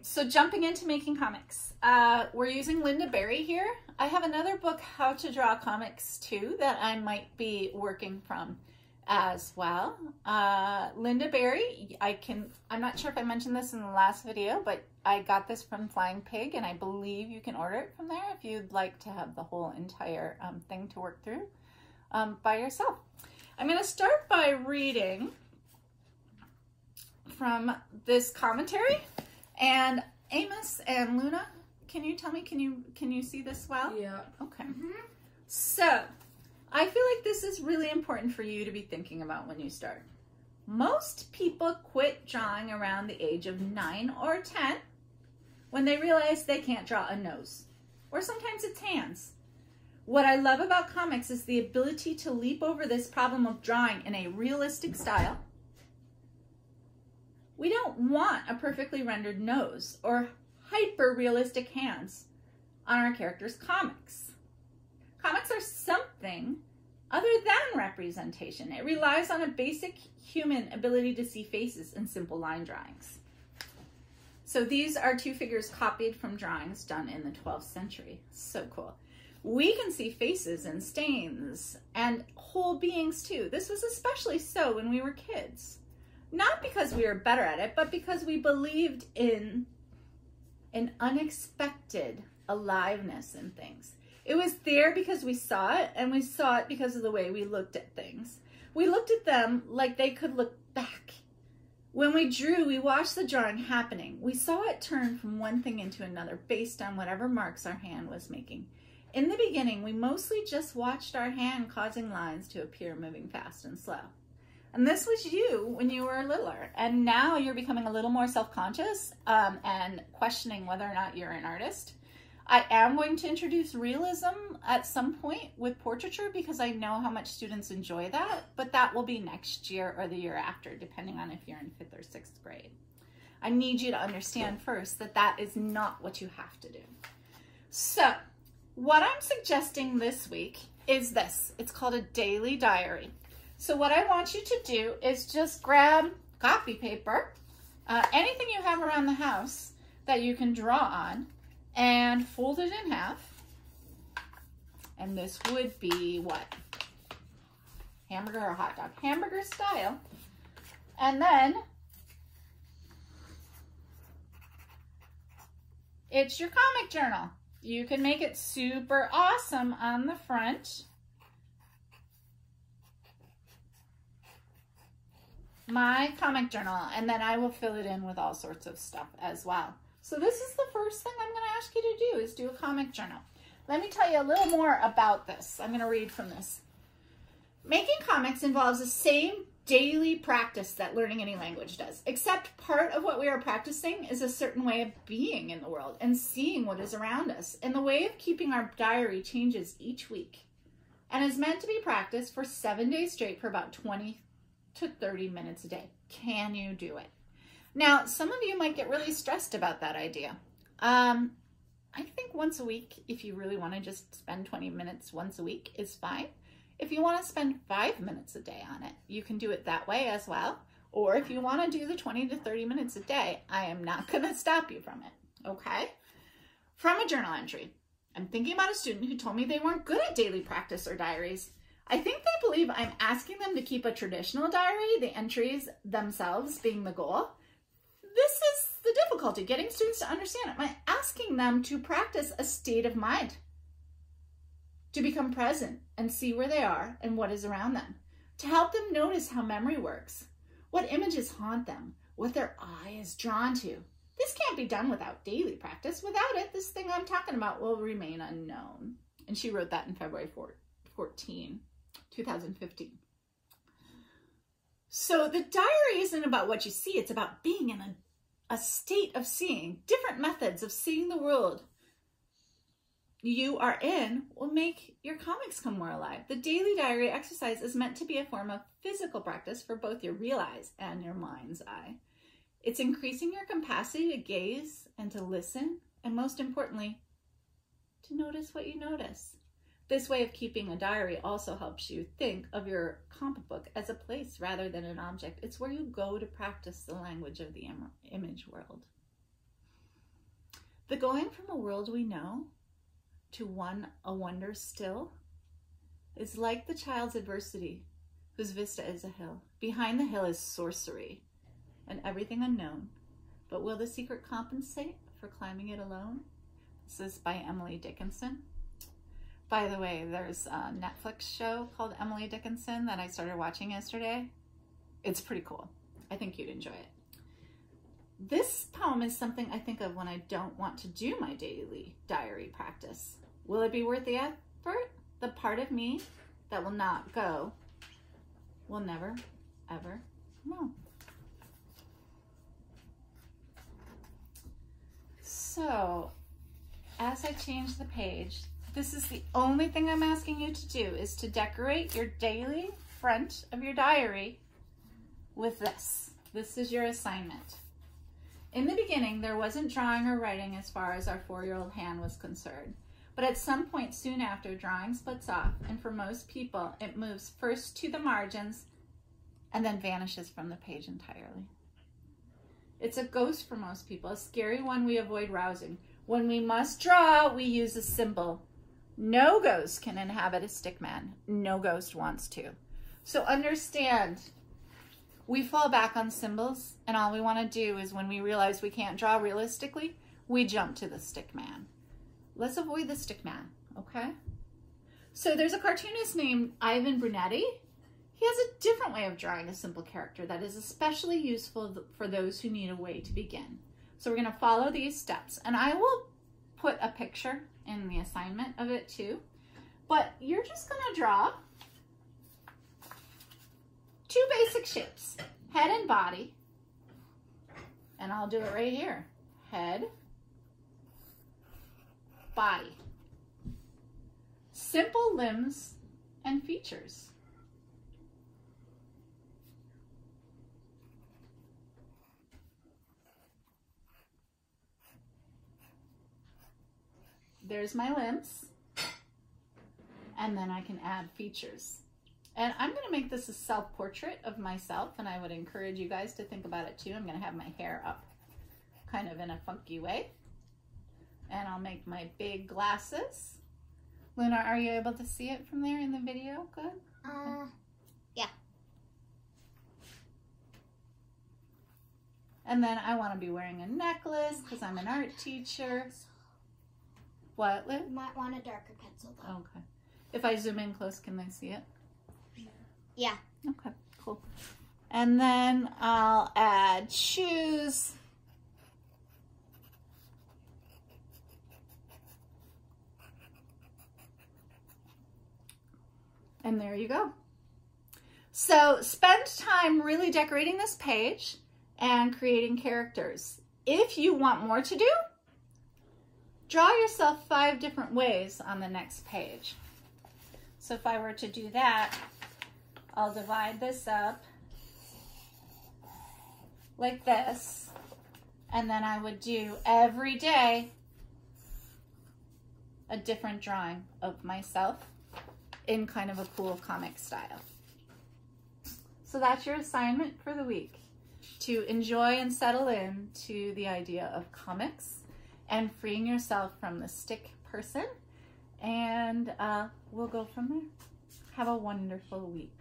So jumping into making comics, we're using Lynda Barry here. I have another book, How to Draw Comics too, that I might be working from as well. Lynda Barry, I'm not sure if I mentioned this in the last video, but I got this from Flying Pig, and I believe you can order it from there if you'd like to have the whole entire thing to work through by yourself. I'm going to start by reading from this commentary. And Amos and Luna, can you tell me, can you see this well? Yeah. Okay. So, I feel like this is really important for you to be thinking about when you start. Most people quit drawing around the age of 9 or 10 when they realize they can't draw a nose, or sometimes it's hands. What I love about comics is the ability to leap over this problem of drawing in a realistic style. We don't want a perfectly rendered nose or hyper-realistic hands on our characters' comics. Comics are something other than representation. It relies on a basic human ability to see faces in simple line drawings. So these are two figures copied from drawings done in the 12th century. So cool. We can see faces and stains and whole beings too. This was especially so when we were kids. Not because we were better at it, but because we believed in an unexpected aliveness in things. It was there because we saw it, and we saw it because of the way we looked at things. We looked at them like they could look back. When we drew, we watched the drawing happening. We saw it turn from one thing into another based on whatever marks our hand was making. In the beginning, we mostly just watched our hand causing lines to appear moving fast and slow. And this was you when you were littler, and now you're becoming a little more self-conscious and questioning whether or not you're an artist. I am going to introduce realism at some point with portraiture because I know how much students enjoy that, but that will be next year or the year after, depending on if you're in 5th or 6th grade. I need you to understand first that that is not what you have to do. So, what I'm suggesting this week is this. It's called a daily diary. So what I want you to do is just grab copy paper, anything you have around the house that you can draw on, and fold it in half. And this would be what? Hamburger or hot dog? Hamburger style. And then it's your comic journal. You can make it super awesome on the front. My comic journal, and then I will fill it in with all sorts of stuff as well. So this is the first thing I'm going to ask you to do, is do a comic journal. Let me tell you a little more about this. I'm going to read from this. Making comics involves the same daily practice that learning any language does, except part of what we are practicing is a certain way of being in the world and seeing what is around us. And the way of keeping our diary changes each week and is meant to be practiced for 7 days straight for about 20 to 30 minutes a day. Can you do it? Now, some of you might get really stressed about that idea. I think once a week, if you really want to just spend 20 minutes once a week, is fine. If you want to spend 5 minutes a day on it, you can do it that way as well. Or if you want to do the 20 to 30 minutes a day, I am not going to stop you from it, okay? From a journal entry, I'm thinking about a student who told me they weren't good at daily practice or diaries. I think they believe I'm asking them to keep a traditional diary, the entries themselves being the goal. This is the difficulty, getting students to understand it. I'm asking them to practice a state of mind, to become present and see where they are and what is around them, to help them notice how memory works, what images haunt them, what their eye is drawn to. This can't be done without daily practice. Without it, this thing I'm talking about will remain unknown. And she wrote that in February 14, 2015. So the diary isn't about what you see, it's about being in a state of seeing. Different methods of seeing the world you are in will make your comics come more alive. The daily diary exercise is meant to be a form of physical practice for both your real eyes and your mind's eye. It's increasing your capacity to gaze and to listen, and most importantly, to notice what you notice. This way of keeping a diary also helps you think of your comic book as a place rather than an object. It's where you go to practice the language of the image world. The going from a world we know to one a wonder still is like the child's adversity, whose vista is a hill. Behind the hill is sorcery and everything unknown. But will the secret compensate for climbing it alone? This is by Emily Dickinson. By the way, there's a Netflix show called Emily Dickinson that I started watching yesterday. It's pretty cool. I think you'd enjoy it. This poem is something I think of when I don't want to do my daily diary practice. Will it be worth the effort? The part of me that will not go will never, ever know. So, as I change the page, this is the only thing I'm asking you to do, is to decorate your daily front of your diary with this. This is your assignment. In the beginning, there wasn't drawing or writing as far as our 4-year-old hand was concerned. But at some point soon after, drawing splits off, and for most people, it moves first to the margins and then vanishes from the page entirely. It's a ghost for most people, a scary one we avoid rousing. When we must draw, we use a symbol. No ghost can inhabit a stick man. No ghost wants to. So understand, we fall back on symbols, and all we want to do is when we realize we can't draw realistically, we jump to the stick man. Let's avoid the stick man, okay? So there's a cartoonist named Ivan Brunetti. He has a different way of drawing a simple character that is especially useful for those who need a way to begin. So we're going to follow these steps, and I will put a picture in the assignment of it too. But you're just going to draw 2 basic shapes, head and body. And I'll do it right here. Head, body. Simple limbs and features. There's my limbs, and then I can add features. And I'm going to make this a self-portrait of myself, and I would encourage you guys to think about it too. I'm going to have my hair up kind of in a funky way, and I'll make my big glasses. Luna, are you able to see it from there in the video? Good? Yeah. And then I want to be wearing a necklace because I'm an art teacher. What, Liv? You might want a darker pencil though. Okay. If I zoom in close, can they see it? Yeah. Okay, cool. And then I'll add shoes. And there you go. So spend time really decorating this page and creating characters. If you want more to do, draw yourself 5 different ways on the next page. So if I were to do that, I'll divide this up like this, and then I would do every day a different drawing of myself in kind of a cool comic style. So that's your assignment for the week, to enjoy and settle in to the idea of comics and freeing yourself from the stick person, and we'll go from there. Have a wonderful week.